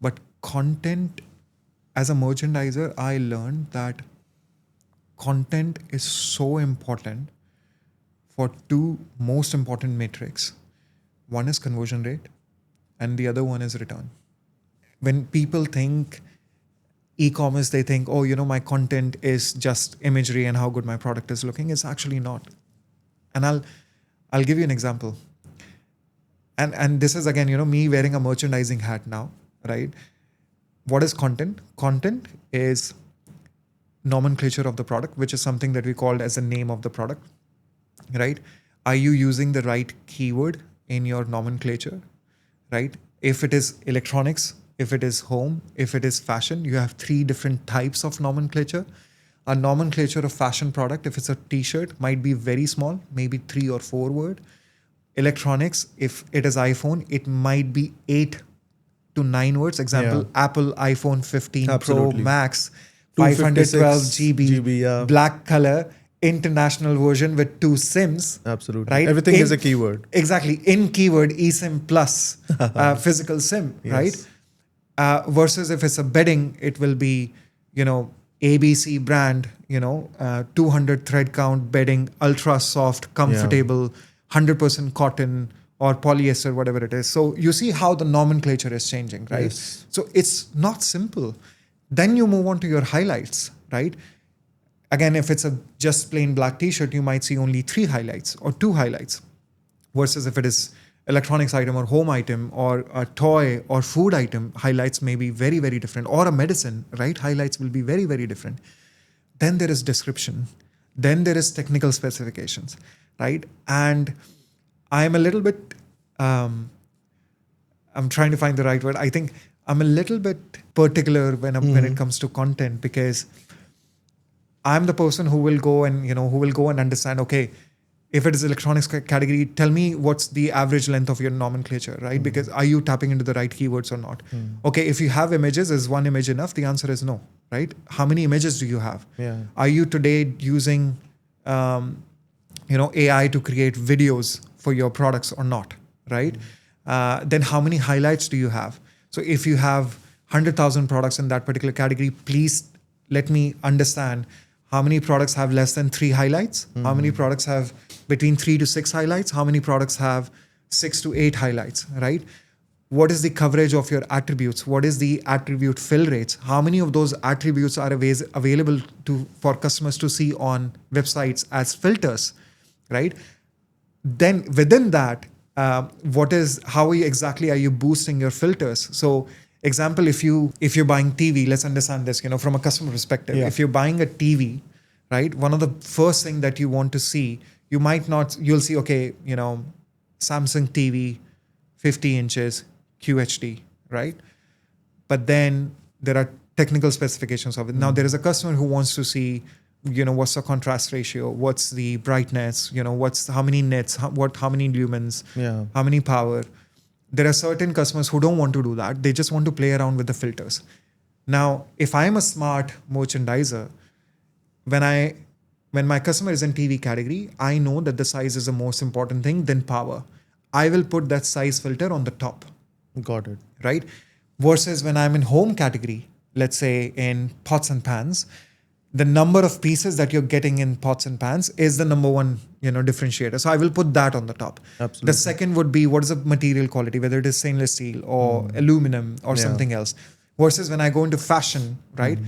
[SPEAKER 2] But content, as a merchandiser, I learned that content is so important for two most important metrics. One is conversion rate, and the other one is return. When people think e-commerce, they think, oh, my content is just imagery and how good my product is looking. It's actually not. And I'll give you an example. And this is again, me wearing a merchandising hat now, right? What is content? Content is nomenclature of the product, which is something that we called as the name of the product, right? Are you using the right keyword in your nomenclature, right? If it is electronics, if it is home, if it is fashion, you have 3 different types of nomenclature. A nomenclature of fashion product, if it's a t-shirt, might be very small, maybe 3 or 4 word. Electronics, if it is iPhone, it might be 8 to 9 words. Example, Apple iPhone 15
[SPEAKER 1] Absolutely.
[SPEAKER 2] Pro Max, 512 GB, black color, international version with 2 SIMs.
[SPEAKER 1] Absolutely.
[SPEAKER 2] Right?
[SPEAKER 1] Everything is a keyword.
[SPEAKER 2] Exactly. In keyword, eSIM plus physical SIM,
[SPEAKER 1] Yes.
[SPEAKER 2] right? Versus if it's a bedding, it will be, ABC brand, 200 thread count bedding, ultra soft, comfortable, 100% cotton or polyester, whatever it is. So you see how the nomenclature is changing, right?
[SPEAKER 1] Yes.
[SPEAKER 2] So it's not simple. Then you move on to your highlights, right? Again, if it's a just plain black t-shirt, you might see only 3 highlights or 2 highlights. Versus if it is electronics item or home item or a toy or food item, highlights may be very, very different. Or a medicine, right? Highlights will be very, very different. Then there is description. Then there is technical specifications, right? And I'm a little bit, I'm trying to find the right word. I think I'm a little bit particular when it comes to content, because I'm the person who will go and understand, okay, if it is electronics category, tell me what's the average length of your nomenclature, right? Because are you tapping into the right keywords or not? Okay, if you have images, is one image enough? The answer is no, right? How many images do you have?
[SPEAKER 1] Yeah.
[SPEAKER 2] Are you today using, AI to create videos for your products or not, right? Then how many highlights do you have? So if you have 100,000 products in that particular category, please let me understand how many products have less than 3 highlights, how many products have between 3 to 6 highlights, how many products have 6 to 8 highlights, right? What is the coverage of your attributes? What is the attribute fill rates? How many of those attributes are available for customers to see on websites as filters, right? Then within that, Exactly are you boosting your filters? So example, if you're buying TV, let's understand this, from a customer perspective.
[SPEAKER 1] Yeah.
[SPEAKER 2] If you're buying a TV, right, one of the first thing that you want to see, you'll see, okay, Samsung TV, 50 inches, QHD, right? But then there are technical specifications of it. Now there is a customer who wants to see, what's the contrast ratio, what's the brightness, how many nits, how many lumens,
[SPEAKER 1] Yeah.
[SPEAKER 2] how many power. There are certain customers who don't want to do that. They just want to play around with the filters. Now, if I'm a smart merchandiser, when my customer is in TV category, I know that the size is the most important thing than power. I will put that size filter on the top.
[SPEAKER 1] Got it.
[SPEAKER 2] Right? Versus when I'm in home category, let's say in pots and pans, the number of pieces that you're getting in pots and pans is the number one, differentiator. So I will put that on the top.
[SPEAKER 1] Absolutely.
[SPEAKER 2] The second would be, what is the material quality, whether it is stainless steel or aluminum or something else. Versus when I go into fashion, right?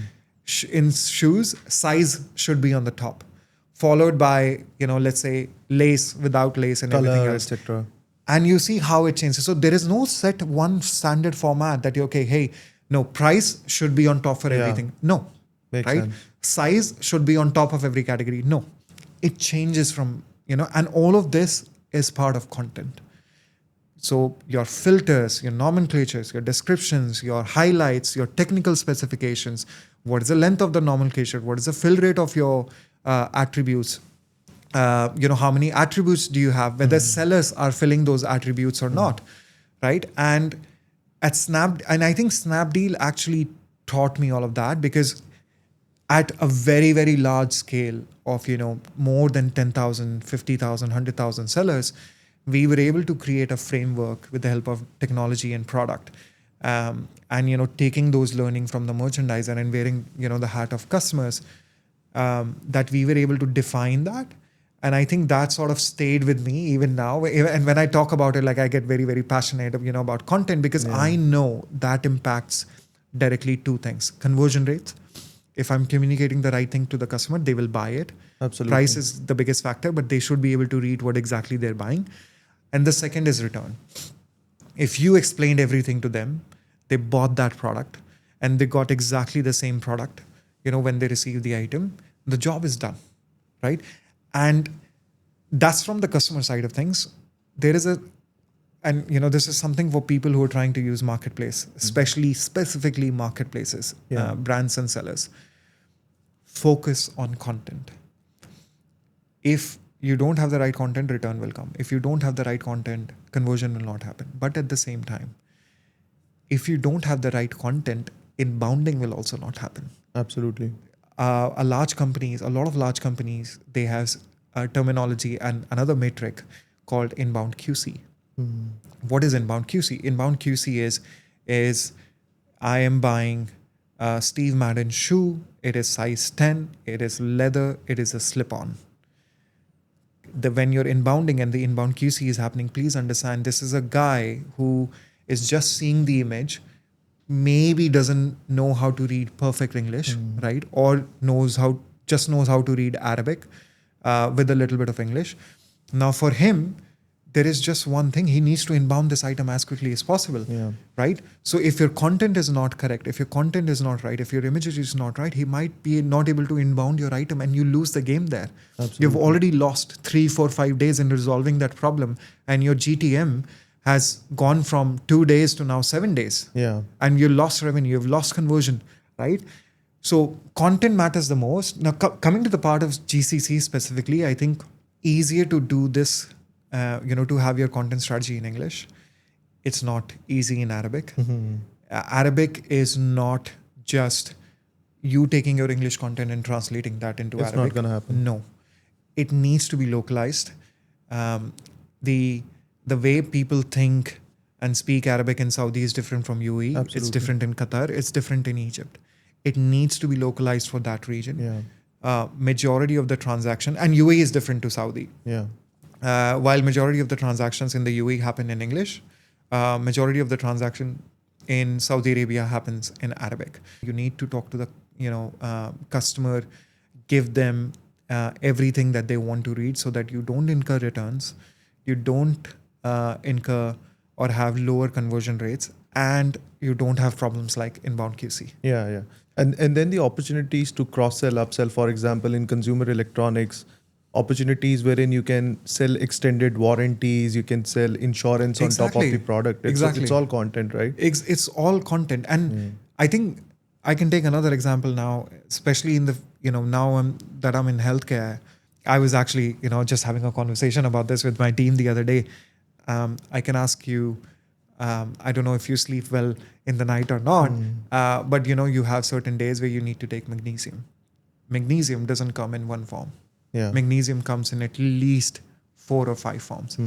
[SPEAKER 2] In shoes, size should be on the top, followed by, let's say lace, without lace, and everything
[SPEAKER 1] Color,
[SPEAKER 2] else.
[SPEAKER 1] etc.
[SPEAKER 2] And you see how it changes. So there is no set one standard format that price should be on top for everything. No.
[SPEAKER 1] Makes
[SPEAKER 2] right?
[SPEAKER 1] sense.
[SPEAKER 2] Size should be on top of every category. No. It changes from, and all of this is part of content. So your filters, your nomenclatures, your descriptions, your highlights, your technical specifications, what is the length of the nomenclature, what is the fill rate of your attributes, how many attributes do you have, whether sellers are filling those attributes or not, right? And I think Snapdeal actually taught me all of that, because at a very, very large scale of, more than 10,000, 50,000, 100,000 sellers, we were able to create a framework with the help of technology and product. And, taking those learning from the merchandiser and wearing, the hat of customers, that we were able to define that. And I think that sort of stayed with me even now. And when I talk about it, I get very, very passionate, about content, because I know that impacts directly two things: conversion rates. If I'm communicating the right thing to the customer, they will buy it.
[SPEAKER 1] Absolutely.
[SPEAKER 2] Price is the biggest factor, but they should be able to read what exactly they're buying. And the second is return. If you explained everything to them, they bought that product and they got exactly the same product, when they receive the item, the job is done, right? And that's from the customer side of things. This is something for people who are trying to use marketplace, specifically marketplaces, brands and sellers. Focus on content. If you don't have the right content, return will come. If you don't have the right content, conversion will not happen. But at the same time, if you don't have the right content, inbounding will also not happen.
[SPEAKER 1] Absolutely.
[SPEAKER 2] A lot of large companies, they have a terminology and another metric called inbound QC. What is inbound QC? Inbound QC is I am buying a Steve Madden shoe. It is size 10. It is leather. It is a slip-on. When you're inbounding and the inbound QC is happening, please understand this is a guy who is just seeing the image, maybe doesn't know how to read perfect English, right? Or knows how to read Arabic with a little bit of English. Now for him, there is just one thing. He needs to inbound this item as quickly as possible, right? So if your content is not correct, if your content is not right, if your imagery is not right, he might be not able to inbound your item and you lose the game there.
[SPEAKER 1] Absolutely.
[SPEAKER 2] You've already lost 3, 4, 5 days in resolving that problem, and your GTM has gone from 2 days to now 7 days.
[SPEAKER 1] Yeah.
[SPEAKER 2] And you lost revenue, you've lost conversion, right? So content matters the most. Now, coming to the part of GCC specifically, I think easier to do this, to have your content strategy in English. It's not easy in Arabic. Arabic is not just you taking your English content and translating that into Arabic.
[SPEAKER 1] It's not going to happen.
[SPEAKER 2] No. It needs to be localized. The way people think and speak Arabic in Saudi is different from UAE.
[SPEAKER 1] Absolutely.
[SPEAKER 2] It's different in Qatar. It's different in Egypt. It needs to be localized for that region. Majority of the transaction, and UAE is different to Saudi. While majority of the transactions in the UAE happen in English, majority of the transaction in Saudi Arabia happens in Arabic. You need to talk to the customer, give them everything that they want to read, so that you don't incur returns, you don't incur or have lower conversion rates, and you don't have problems like inbound QC.
[SPEAKER 1] Yeah. And then the opportunities to cross-sell, upsell, for example, in consumer electronics, opportunities wherein you can sell extended warranties, you can sell insurance on top of the product. It's all content, right?
[SPEAKER 2] It's all content. And I think I can take another example now, especially in the, now I'm in healthcare. I was actually, just having a conversation about this with my team the other day. I can ask you, I don't know if you sleep well in the night or not, but you have certain days where you need to take magnesium. Magnesium doesn't come in one form.
[SPEAKER 1] Yeah.
[SPEAKER 2] Magnesium comes in at least 4 or 5 forms.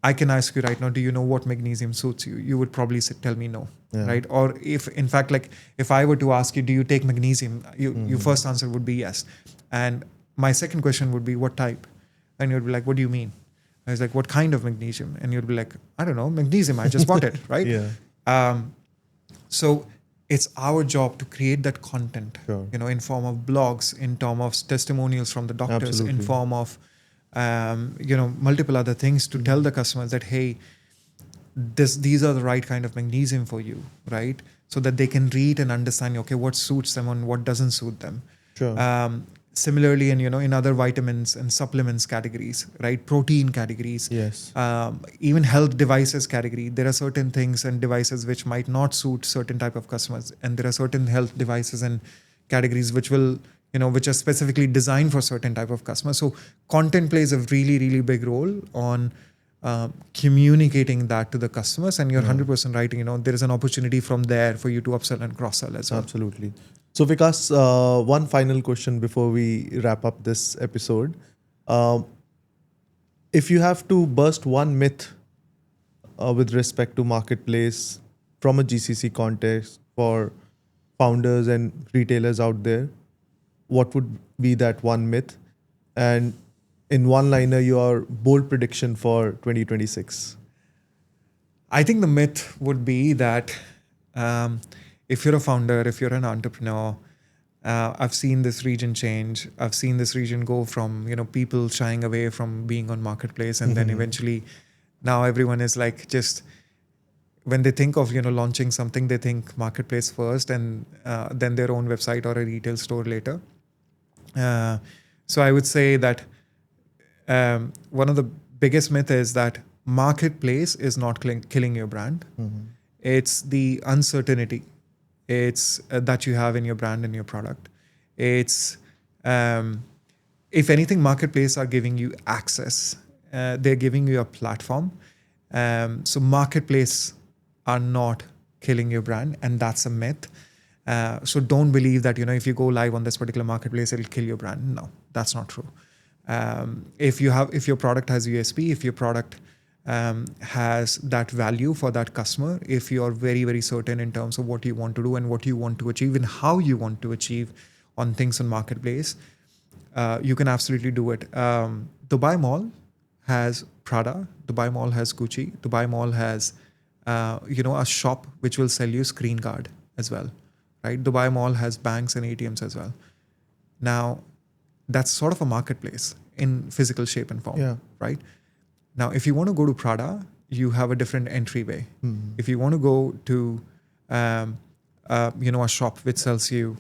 [SPEAKER 2] I can ask you right now, do you know what magnesium suits you? You would probably tell me no, right? Or if, in fact, like if I were to ask you, do you take magnesium? Your first answer would be yes. And my second question would be, what type? And you'd be like, what do you mean? I was like, what kind of magnesium? And you'd be like, I don't know, magnesium. I just bought it, right?
[SPEAKER 1] Yeah.
[SPEAKER 2] So it's our job to create that content,
[SPEAKER 1] Sure.
[SPEAKER 2] in form of blogs, in terms of testimonials from the doctors,
[SPEAKER 1] Absolutely.
[SPEAKER 2] in form of, multiple other things to tell the customers that, hey, these are the right kind of magnesium for you, right? So that they can read and understand, okay, what suits them and what doesn't suit them.
[SPEAKER 1] Sure.
[SPEAKER 2] Similarly, and in other vitamins and supplements categories, right? Protein categories.
[SPEAKER 1] Yes.
[SPEAKER 2] Even health devices category. There are certain things and devices which might not suit certain type of customers, and there are certain health devices and categories which will, which are specifically designed for certain type of customers. So content plays a really, really big role on communicating that to the customers, and you're 100% right. There is an opportunity from there for you to upsell and cross sell as well.
[SPEAKER 1] Absolutely. So Vikas, one final question before we wrap up this episode. If you have to burst one myth with respect to marketplace from a GCC context for founders and retailers out there, what would be that one myth? And in one-liner, your bold prediction for 2026.
[SPEAKER 2] I think the myth would be that if you're a founder, if you're an entrepreneur, I've seen this region change. I've seen this region go from, people shying away from being on marketplace. And then eventually now everyone is like, just when they think of, launching something, they think marketplace first and then their own website or a retail store later. So I would say that one of the biggest myths is that marketplace is not killing your brand. It's the uncertainty. It's that you have in your brand and your product. It's, if anything, marketplace are giving you access. They're giving you a platform. So marketplace are not killing your brand, and that's a myth. So don't believe that, if you go live on this particular marketplace, it'll kill your brand. No, that's not true. If your product has USP, if your product has that value for that customer, if you're very, very certain in terms of what you want to do and what you want to achieve and how you want to achieve on things on marketplace, you can absolutely do it. Dubai Mall has Prada, Dubai Mall has Gucci, Dubai Mall has a shop which will sell you screen guard as well, right? Dubai Mall has banks and ATMs as well. Now, that's sort of a marketplace in physical shape and form, right? Now, if you want to go to Prada, you have a different entryway. If you want to go to, a shop which sells you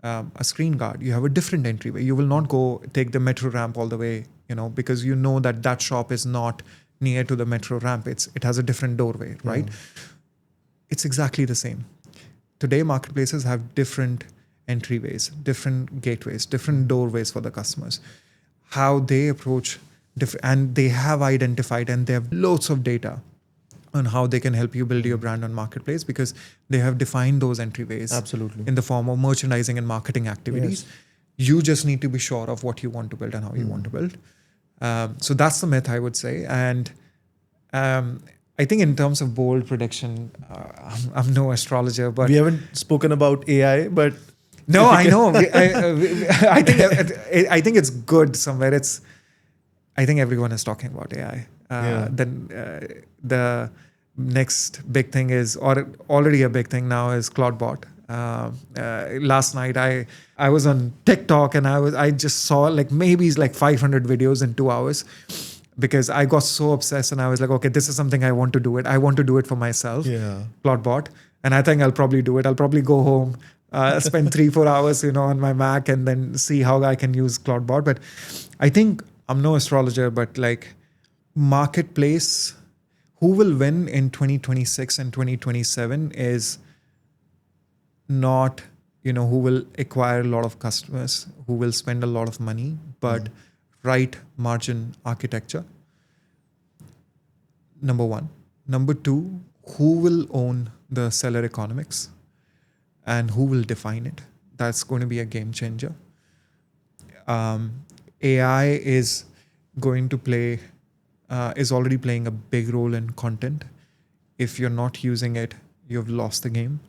[SPEAKER 2] a screen guard, you have a different entryway. You will not go take the metro ramp all the way, because that shop is not near to the metro ramp. It has a different doorway, right? It's exactly the same. Today, marketplaces have different entryways, different gateways, different doorways for the customers. How they approach, and they have identified and they have loads of data on how they can help you build your brand on marketplace, because they have defined those entryways in the form of merchandising and marketing activities. You just need to be sure of what you want to build and how you want to build. So that's the myth, I would say. And I think in terms of bold prediction, I'm no astrologer, but
[SPEAKER 1] we haven't spoken about AI, but
[SPEAKER 2] no, I know. I think it's good somewhere. I think everyone is talking about AI. Then the next big thing is, or already a big thing now, is Cloudbot. Last night I was on TikTok and I just saw maybe 500 videos in 2 hours. because I got so obsessed and I was like, okay, this is something I want to do it. I want to do it for myself.
[SPEAKER 1] Yeah.
[SPEAKER 2] Plotbot. And I think I'll probably do it. I'll probably go home, spend 3-4 hours, on my Mac and then see how I can use Plotbot. But I think I'm no astrologer, but like marketplace, who will win in 2026 and 2027 is not, who will acquire a lot of customers, who will spend a lot of money, but right margin architecture. Number one. Number two, who will own the seller economics and who will define it? That's going to be a game changer. AI is going to play, is already playing a big role in content. If you're not using it, you've lost the game.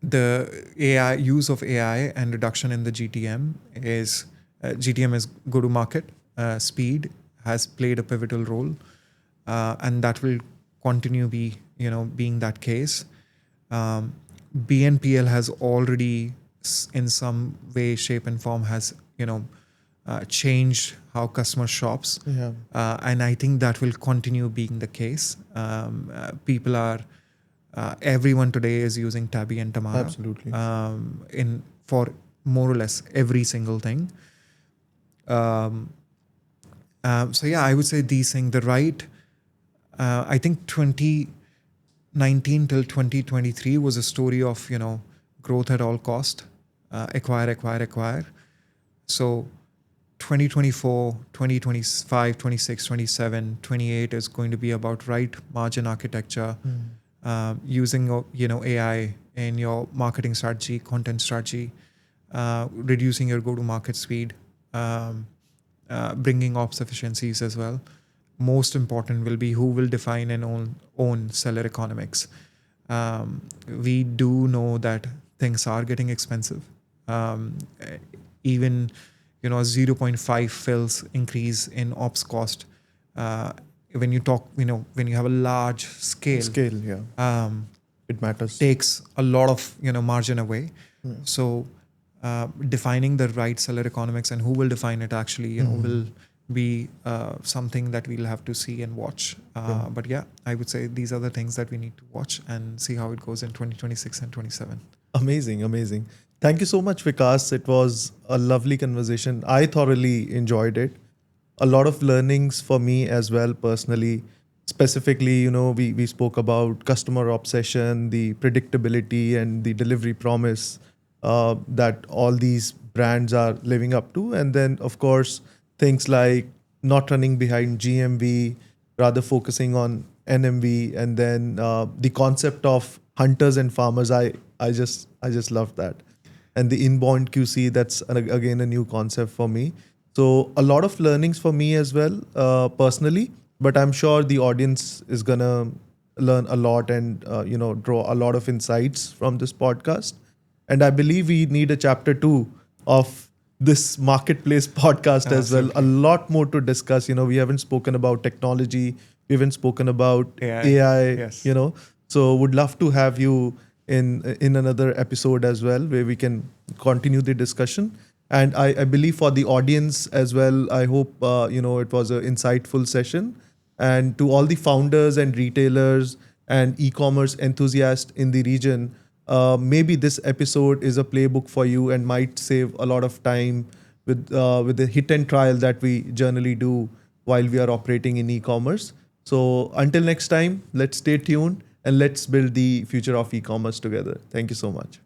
[SPEAKER 2] The AI use of AI and reduction in the GTM is go to market. Speed has played a pivotal role, and that will continue being that case. BNPL has already in some way, shape and form has changed how customer shops.
[SPEAKER 1] Yeah.
[SPEAKER 2] And I think that will continue being the case. People are everyone today is using Tabby and Tamara.
[SPEAKER 1] Absolutely.
[SPEAKER 2] For more or less every single thing. So yeah, I would say these things. The right, I think 2019 till 2023 was a story of growth at all cost, acquire. So 2024, 2025, 26, 27, 28 is going to be about right margin architecture, using AI in your marketing strategy, content strategy, reducing your go-to-market speed, bringing ops efficiencies as well. Most important will be who will define and own seller economics. We do know that things are getting expensive. Even 0.5 fills increase in ops cost. When you talk, when you have a large scale,
[SPEAKER 1] Yeah. It matters.
[SPEAKER 2] takes a lot of margin away. So defining the right seller economics and who will define it actually will be something that we'll have to see and watch. But yeah, I would say these are the things that we need to watch and see how it goes in 2026 and 27.
[SPEAKER 1] Amazing. Thank you so much, Vikas. It was a lovely conversation. I thoroughly enjoyed it. A lot of learnings for me as well, personally. Specifically, we spoke about customer obsession, the predictability and the delivery promise that all these brands are living up to. And then, of course, things like not running behind GMV, rather focusing on NMV, and then the concept of hunters and farmers. I just love that. And the inbound QC, that's again a new concept for me. So a lot of learnings for me as well, personally, but I'm sure the audience is gonna learn a lot and draw a lot of insights from this podcast. And I believe we need a chapter 2 of this marketplace podcast as well. A lot more to discuss. We haven't spoken about technology. We haven't spoken about AI.
[SPEAKER 2] Yes.
[SPEAKER 1] So would love to have you in another episode as well, where we can continue the discussion. And I believe for the audience as well, I hope it was an insightful session. And to all the founders and retailers and e-commerce enthusiasts in the region, maybe this episode is a playbook for you and might save a lot of time with the hit and trial that we generally do while we are operating in e-commerce. So until next time, let's stay tuned and let's build the future of e-commerce together. Thank you so much.